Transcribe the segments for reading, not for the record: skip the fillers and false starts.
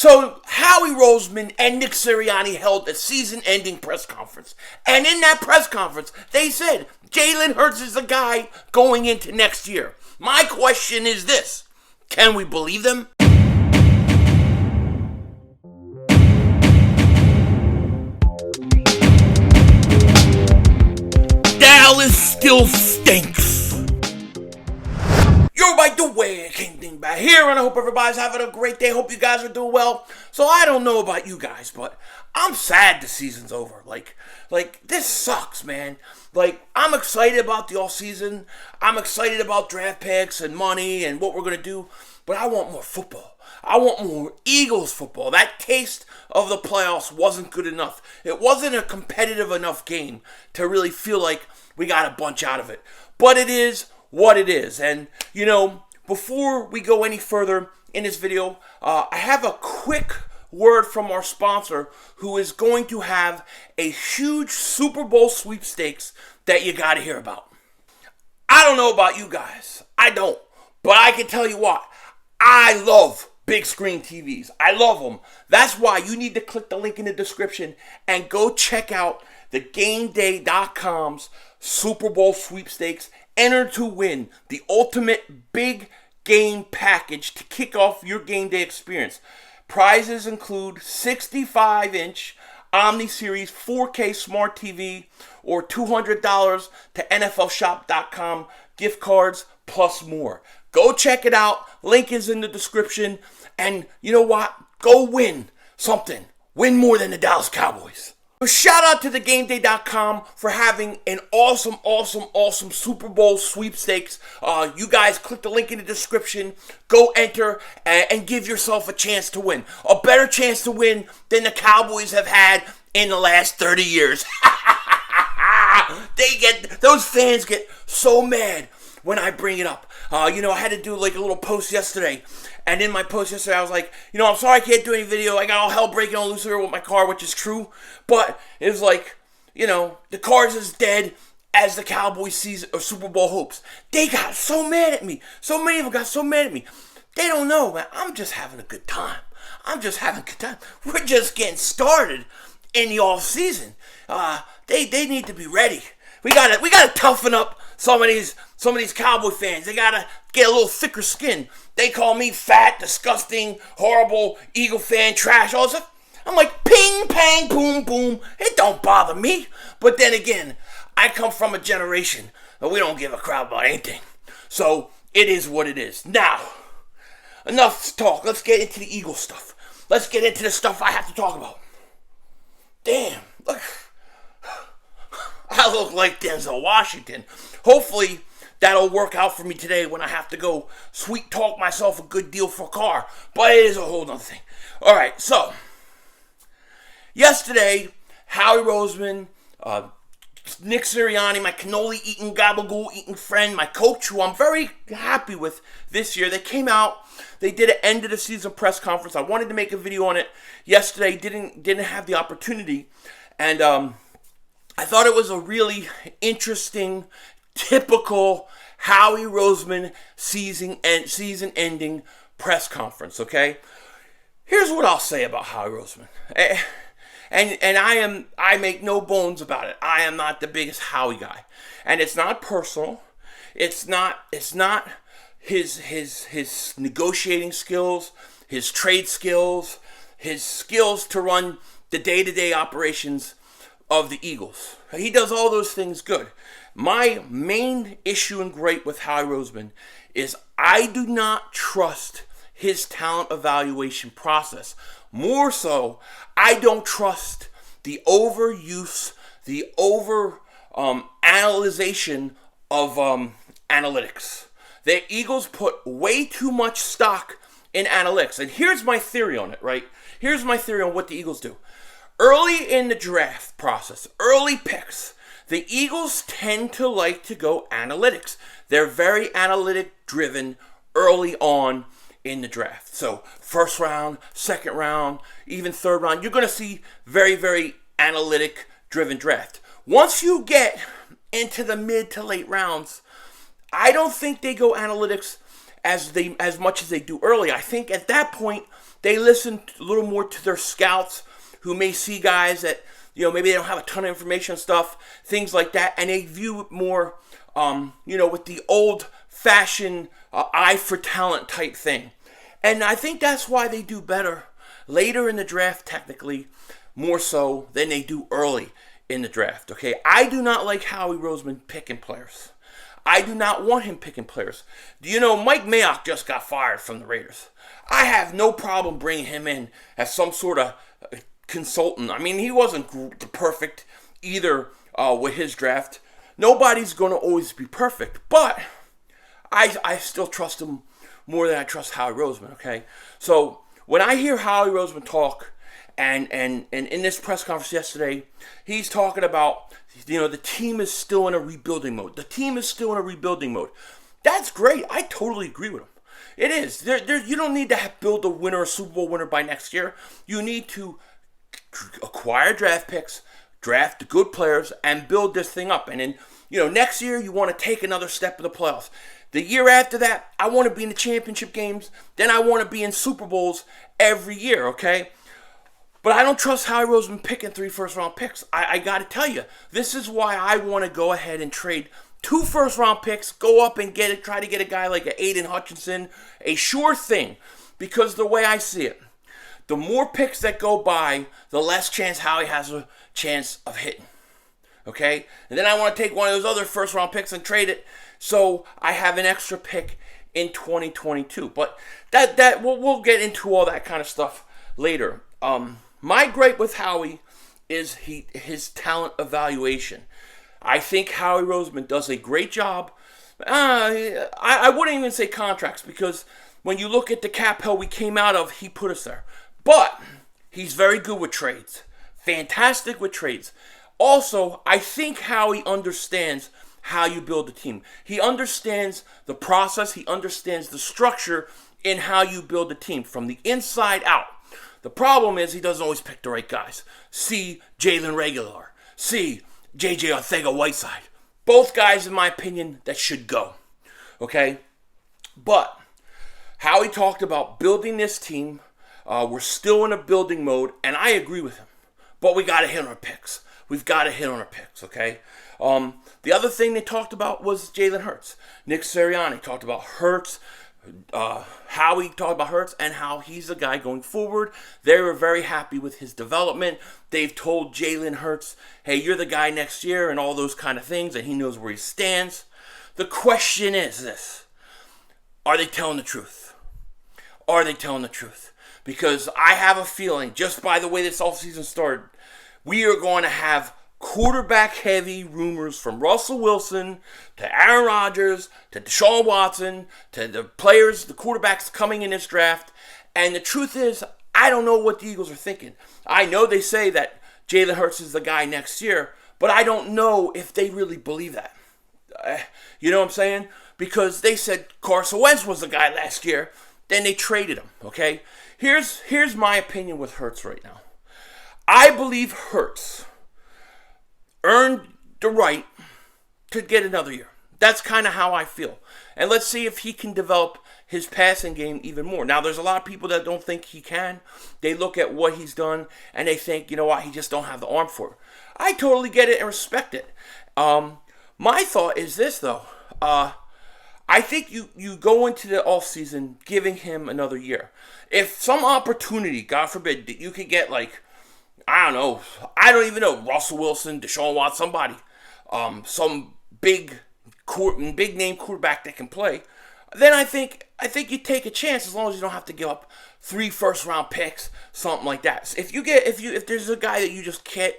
So Howie Roseman and Nick Sirianni held a season-ending press conference. And in that press conference, they said Jalen Hurts is the guy going into next year. My question is this: can we believe them? Dallas still stinks. Yo, by the way, King Dingbat here, and I hope everybody's having a great day. Hope you guys are doing well. So I don't know about you guys, but I'm sad the season's over. Like this sucks, man. I'm excited about the offseason. I'm excited about draft picks and money and what we're gonna do, but I want more football. I want more Eagles football. That taste of the playoffs wasn't good enough. It wasn't a competitive enough game to really feel like we got a bunch out of it. But it is what it is. And, before we go any further in this video, I have a quick word from our sponsor who is going to have a huge Super Bowl sweepstakes that you got to hear about. I don't know about you guys. I don't. But I can tell you what. I love big screen TVs. I love them. That's why you need to click the link in the description and go check out the GameDay.com's Super Bowl sweepstakes. Enter to win the ultimate big game package to kick off your game day experience. Prizes include 65-inch Omni Series 4K Smart TV or $200 to NFLShop.com gift cards plus more. Go check it out. Link is in the description. And you know what? Go win something. Win more than the Dallas Cowboys. So shout out to thegameday.com for having an awesome Super Bowl sweepstakes. You guys click the link in the description. Go enter and give yourself a chance to win. A better chance to win than the Cowboys have had in the last 30 years. Those fans get so mad when I bring it up. I had to do a little post yesterday. And in my post yesterday, I was like, I'm sorry I can't do any video. I got all hell breaking loose here with my car, which is true. But it was like, the car's as dead as the Cowboys season or Super Bowl hopes. They got so mad at me. So many of them got so mad at me. They don't know, man. I'm just having a good time. We're just getting started in the offseason. They need to be ready. We gotta toughen up some of these Cowboy fans. They gotta get a little thicker skin. They call me fat, disgusting, horrible, Eagle fan, trash, all this stuff. I'm like, ping, pang, boom, boom. It don't bother me. But then again, I come from a generation that we don't give a crap about anything. So it is what it is. Now, enough talk. Let's get into the Eagle stuff. Let's get into the stuff I have to talk about. Damn, look. I look like Denzel Washington. Hopefully, that'll work out for me today when I have to go sweet talk myself a good deal for a car. But it is a whole nother thing. Alright, so, yesterday, Howie Roseman, Nick Sirianni, my cannoli-eating, gabagool-eating friend, my coach, who I'm very happy with this year, they came out, they did an end-of-the-season press conference. I wanted to make a video on it yesterday, didn't have the opportunity, and I thought it was a really interesting, typical Howie Roseman season-ending press conference, okay? Here's what I'll say about Howie Roseman. And I make no bones about it. I am not the biggest Howie guy. And it's not personal. It's not his negotiating skills, his trade skills, his skills to run the day-to-day operations of the Eagles. He does all those things good. My main issue and gripe with Howie Roseman is I do not trust his talent evaluation process. More so, I don't trust the overuse, the analyzation of analytics. The Eagles put way too much stock in analytics. And here's my theory on it, right? Here's my theory on what the Eagles do. Early in the draft process, early picks, the Eagles tend to like to go analytics. They're very analytic driven early on in the draft. So first round, second round, even third round, you're going to see very, very analytic driven draft. Once you get into the mid to late rounds, I don't think they go analytics as much as they do early. I think at that point They listen a little more to their scouts who may see guys that, maybe they don't have a ton of information and stuff, things like that, and they view it more, with the old-fashioned eye for talent type thing. And I think that's why they do better later in the draft, technically, more so than they do early in the draft, okay? I do not like Howie Roseman picking players. I do not want him picking players. Do you know Mike Mayock just got fired from the Raiders? I have no problem bringing him in as some sort of consultant. I mean, he wasn't perfect either with his draft. Nobody's going to always be perfect, but I still trust him more than I trust Howie Roseman, okay? So when I hear Howie Roseman talk, and in this press conference yesterday, he's talking about, the team is still in a rebuilding mode. The team is still in a rebuilding mode. That's great. I totally agree with him. It is. You don't need to build a Super Bowl winner by next year. You need to acquire draft picks, draft the good players, and build this thing up. And then, next year you want to take another step in the playoffs. The year after that, I want to be in the championship games. Then I want to be in Super Bowls every year, okay? But I don't trust Howie Roseman picking 3 first-round picks. I got to tell you, this is why I want to go ahead and trade 2 first-round picks, go up and try to get a guy like a Aiden Hutchinson, a sure thing. Because the way I see it, the more picks that go by, the less chance Howie has a chance of hitting. Okay? And then I want to take one of those other first-round picks and trade it so I have an extra pick in 2022. But we'll get into all that kind of stuff later. My gripe with Howie is his talent evaluation. I think Howie Roseman does a great job. I wouldn't even say contracts, because when you look at the cap hell we came out of, he put us there. But he's very good with trades. Fantastic with trades. Also, I think Howie understands how you build a team. He understands the process. He understands the structure in how you build a team from the inside out. The problem is he doesn't always pick the right guys. See Jalen Regular. See J.J. Arcega-Whiteside. Both guys, in my opinion, that should go. Okay? But Howie talked about building this team. We're still in a building mode, and I agree with him. But we got to hit on our picks. We've got to hit on our picks, okay? The other thing they talked about was Jalen Hurts. Nick Sirianni talked about Hurts. Howie talked about Hurts and how he's the guy going forward. They were very happy with his development. They've told Jalen Hurts, hey, you're the guy next year and all those kind of things, and he knows where he stands. The question is this: are they telling the truth? Are they telling the truth? Because I have a feeling, just by the way this offseason started, we are going to have quarterback-heavy rumors from Russell Wilson to Aaron Rodgers to Deshaun Watson to the players, the quarterbacks coming in this draft. And the truth is, I don't know what the Eagles are thinking. I know they say that Jalen Hurts is the guy next year, but I don't know if they really believe that. You know what I'm saying? Because they said Carson Wentz was the guy last year, then they traded him, okay? Here's my opinion with Hurts right now. I believe Hurts earned the right to get another year. That's kind of how I feel. And let's see if he can develop his passing game even more. Now, there's a lot of people that don't think he can. They look at what he's done, and they think, you know what, he just don't have the arm for it. I totally get it and respect it. My thought is this, though. I think you go into the offseason giving him another year. If some opportunity, God forbid, that you could get like, I don't even know, Russell Wilson, Deshaun Watson, somebody, some big name quarterback that can play, then I think you take a chance as long as you don't have to give up 3 first-round picks, something like that. So if there's a guy that you just can't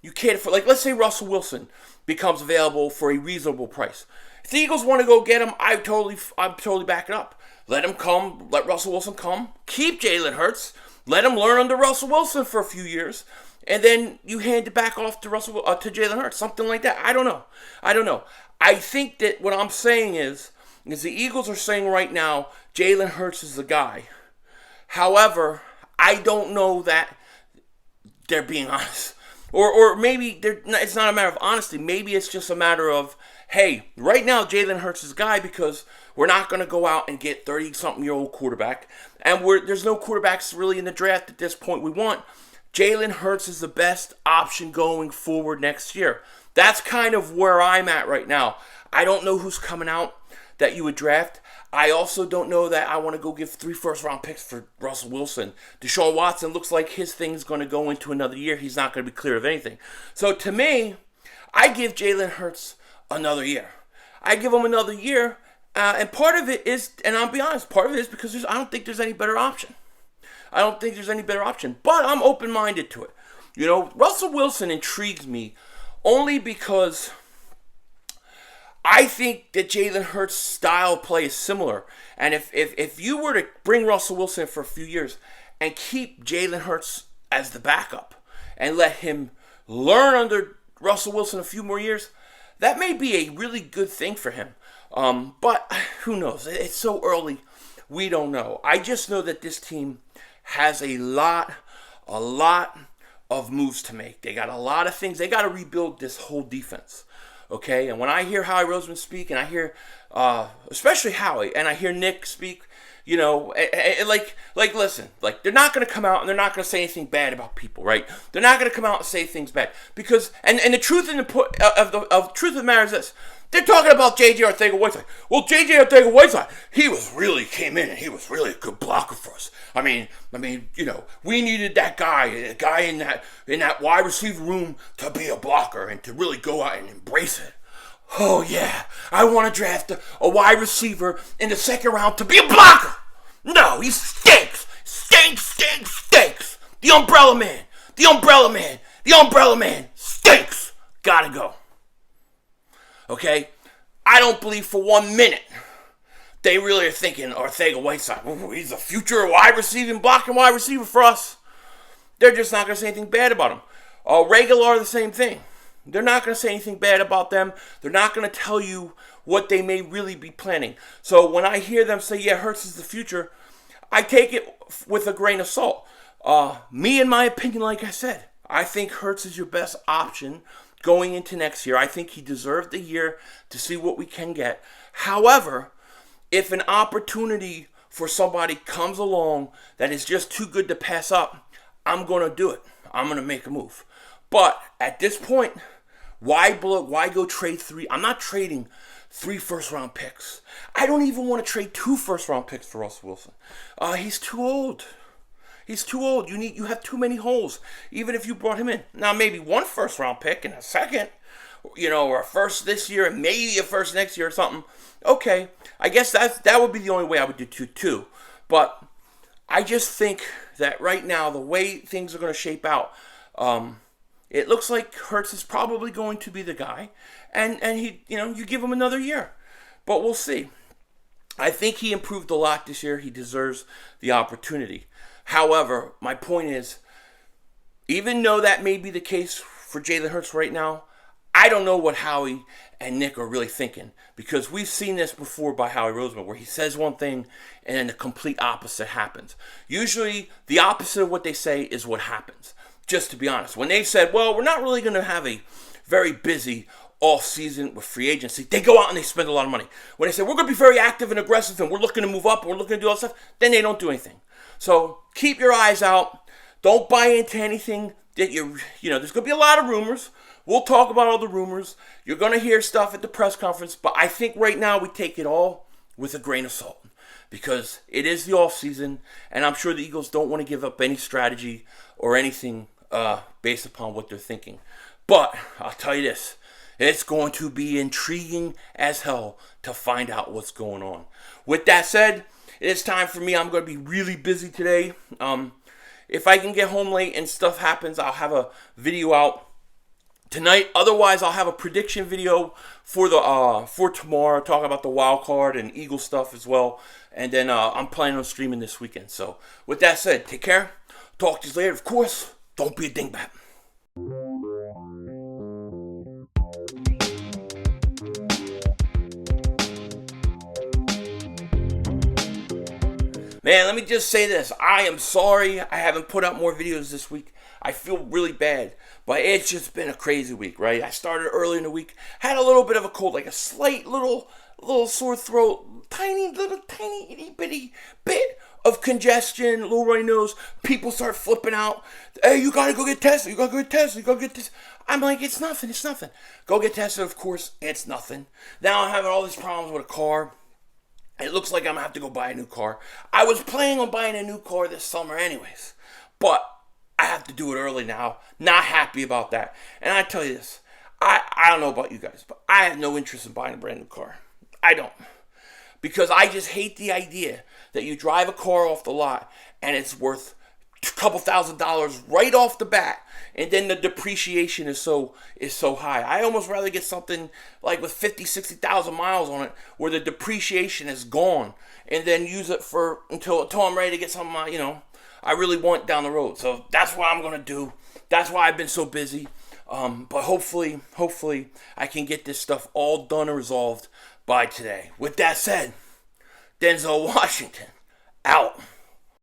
afford, like let's say Russell Wilson becomes available for a reasonable price. If the Eagles want to go get him, I'm totally back it up. Let him come, let Russell Wilson come, keep Jalen Hurts. Let him learn under Russell Wilson for a few years, and then you hand it back off to Jalen Hurts, something like that. I don't know. I think that what I'm saying is the Eagles are saying right now, Jalen Hurts is the guy. However, I don't know that they're being honest. Or maybe it's not a matter of honesty. Maybe it's just a matter of, hey, right now Jalen Hurts is the guy because we're not going to go out and get 30-something-year-old quarterback. and there's no quarterbacks really in the draft at this point we want, Jalen Hurts is the best option going forward next year. That's kind of where I'm at right now. I don't know who's coming out that you would draft. I also don't know that I want to go give 3 first-round picks for Russell Wilson. Deshaun Watson looks like his thing's going to go into another year. He's not going to be clear of anything. So to me, I give Jalen Hurts another year. I give him another year, and part of it is, and I'll be honest, part of it is because I don't think there's any better option. I don't think there's any better option, but I'm open-minded to it. Russell Wilson intrigues me only because I think that Jalen Hurts' style of play is similar. And if you were to bring Russell Wilson for a few years and keep Jalen Hurts as the backup and let him learn under Russell Wilson a few more years, that may be a really good thing for him. But who knows? It's so early. We don't know. I just know that this team has a lot of moves to make. They got a lot of things. They got to rebuild this whole defense. Okay? And when I hear Howie Roseman speak, and I hear, especially Howie, and I hear Nick speak, listen, they're not going to come out and they're not going to say anything bad about people, right? They're not going to come out and say things bad because, and the truth of the matter is this: they're talking about J.J. Arcega-Whiteside. Well, J.J. Arcega-Whiteside, came in and he was really a good blocker for us. I mean, we needed that guy in that wide receiver room to be a blocker and to really go out and embrace it. Oh, yeah, I want to draft a wide receiver in the second round to be a blocker. No, he stinks. Stinks. The umbrella man stinks. Gotta go. Okay? I don't believe for 1 minute they really are thinking Arcega-Whiteside, he's a future blocking wide receiver for us. They're just not going to say anything bad about him. Regular, the same thing. They're not going to say anything bad about them. They're not going to tell you what they may really be planning. So when I hear them say, yeah, Hurts is the future, I take it with a grain of salt. Me, in my opinion, like I said, I think Hurts is your best option going into next year. I think he deserved the year to see what we can get. However, if an opportunity for somebody comes along that is just too good to pass up, I'm going to do it. I'm going to make a move. But at this point, why go trade 3? I'm not trading 3 first-round picks. I don't even want to trade 2 first-round picks for Russell Wilson. He's too old. You have too many holes, even if you brought him in. Now, maybe 1 first-round pick and a second, or a first this year and maybe a first next year or something. Okay, I guess that would be the only way I would do 2. But I just think that right now, the way things are going to shape out, it looks like Hurts is probably going to be the guy, and he, you give him another year, but we'll see. I think he improved a lot this year. He deserves the opportunity. However, my point is, even though that may be the case for Jalen Hurts right now, I don't know what Howie and Nick are really thinking, because we've seen this before by Howie Roseman, where he says one thing and then the complete opposite happens. Usually, the opposite of what they say is what happens. Just to be honest, when they said, well, we're not really going to have a very busy off-season with free agency, they go out and they spend a lot of money. When they say, we're going to be very active and aggressive and we're looking to move up and we're looking to do all that stuff, then they don't do anything. So keep your eyes out. Don't buy into anything that there's going to be a lot of rumors. We'll talk about all the rumors. You're going to hear stuff at the press conference, but I think right now we take it all with a grain of salt, because it is the off-season, and I'm sure the Eagles don't want to give up any strategy or anything based upon what they're thinking. But I'll tell you this, it's going to be intriguing as hell to find out what's going on. With that said, it's time for me. I'm going to be really busy today. If I can get home late and stuff happens, I'll have a video out tonight. Otherwise, I'll have a prediction video for tomorrow, talking about the wild card and Eagle stuff as well. And then I'm planning on streaming this weekend. So with that said, take care. Talk to you later. Of course, don't be a dingbat. Man, let me just say this. I am sorry I haven't put out more videos this week. I feel really bad, but it's just been a crazy week, right? I started early in the week, had a little bit of a cold, like a slight little sore throat, tiny itty bitty bit of congestion, little runny nose. People start flipping out. Hey, you gotta go get tested. You gotta go get tested. You gotta get this. I'm like, it's nothing. It's nothing. Go get tested. Of course, it's nothing. Now I'm having all these problems with a car. It looks like I'm gonna have to go buy a new car. I was planning on buying a new car this summer, anyways, but I have to do it early now. Not happy about that. And I tell you this, I don't know about you guys, but I have no interest in buying a brand new car. I don't. Because I just hate the idea that you drive a car off the lot and it's worth a couple $1,000s right off the bat, and then the depreciation is so high. I almost rather get something like with 50, 60,000 miles on it where the depreciation is gone, and then use it for until I'm ready to get something I really want down the road. So that's what I'm gonna do. That's why I've been so busy. But hopefully I can get this stuff all done and resolved by today. With that said, Denzel Washington out.